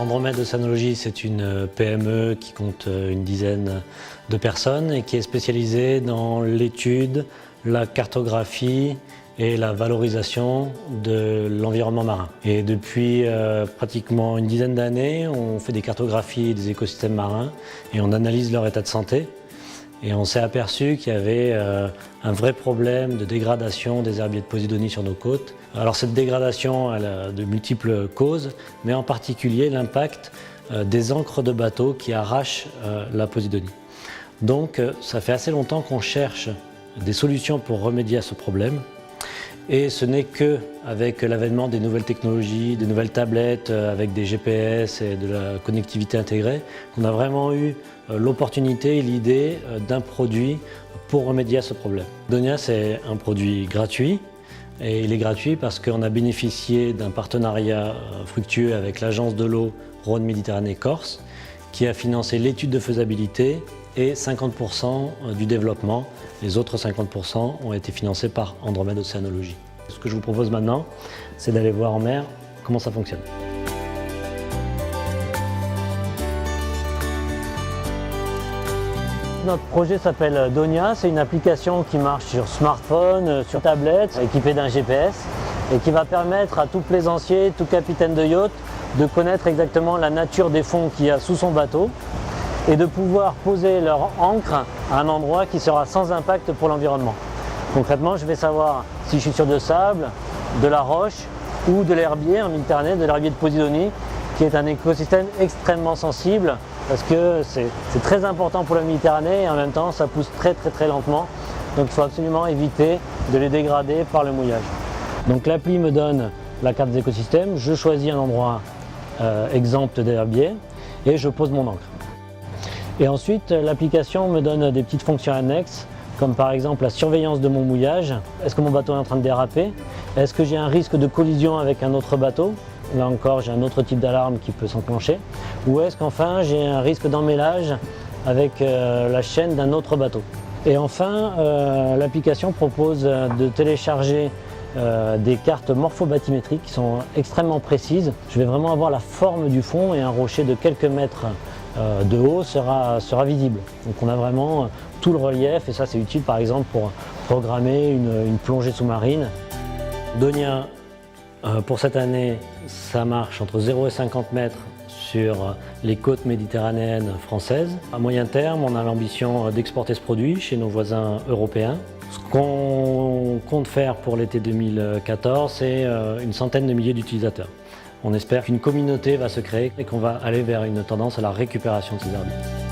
Andromède Océanologie, c'est une PME qui compte une dizaine de personnes et qui est spécialisée dans l'étude, la cartographie et la valorisation de l'environnement marin. Et depuis pratiquement une dizaine d'années, on fait des cartographies des écosystèmes marins et on analyse leur état de santé. Et on s'est aperçu qu'il y avait un vrai problème de dégradation des herbiers de Posidonie sur nos côtes. Alors cette dégradation, elle a de multiples causes, mais en particulier l'impact des ancres de bateaux qui arrachent la Posidonie. Donc ça fait assez longtemps qu'on cherche des solutions pour remédier à ce problème. Et ce n'est qu'avec l'avènement des nouvelles technologies, des nouvelles tablettes avec des GPS et de la connectivité intégrée qu'on a vraiment eu l'opportunité et l'idée d'un produit pour remédier à ce problème. Donia, c'est un produit gratuit et il est gratuit parce qu'on a bénéficié d'un partenariat fructueux avec l'agence de l'eau Rhône-Méditerranée-Corse qui a financé l'étude de faisabilité et 50% du développement. Les autres 50% ont été financés par Andromède Océanologie. Ce que je vous propose maintenant, c'est d'aller voir en mer comment ça fonctionne. Notre projet s'appelle Donia, c'est une application qui marche sur smartphone, sur tablette, équipée d'un GPS et qui va permettre à tout plaisancier, tout capitaine de yacht de connaître exactement la nature des fonds qu'il y a sous son bateau et de pouvoir poser leur ancre à un endroit qui sera sans impact pour l'environnement. Concrètement, je vais savoir si je suis sur de sable, de la roche ou de l'herbier en Méditerranée, de l'herbier de Posidonie, qui est un écosystème extrêmement sensible parce que c'est très important pour la Méditerranée et en même temps ça pousse très lentement. Donc il faut absolument éviter de les dégrader par le mouillage. Donc l'appli me donne la carte des écosystèmes, je choisis un endroit exempt d'herbier et je pose mon ancre. Et ensuite, l'application me donne des petites fonctions annexes, comme par exemple la surveillance de mon mouillage. Est-ce que mon bateau est en train de déraper? Est-ce que j'ai un risque de collision avec un autre bateau? Là encore, j'ai un autre type d'alarme qui peut s'enclencher. Ou est-ce qu'enfin, j'ai un risque d'emmêlage avec la chaîne d'un autre bateau? Et enfin, l'application propose de télécharger des cartes morphobathymétriques qui sont extrêmement précises. Je vais vraiment avoir la forme du fond et un rocher de quelques mètres de haut sera visible. Donc on a vraiment tout le relief et ça c'est utile par exemple pour programmer une plongée sous-marine. Donia, pour cette année, ça marche entre 0 et 50 mètres sur les côtes méditerranéennes françaises. À moyen terme, on a l'ambition d'exporter ce produit chez nos voisins européens. Ce qu'on compte faire pour l'été 2014, c'est une centaine de milliers d'utilisateurs. On espère qu'une communauté va se créer et qu'on va aller vers une tendance à la récupération de ces herbiers.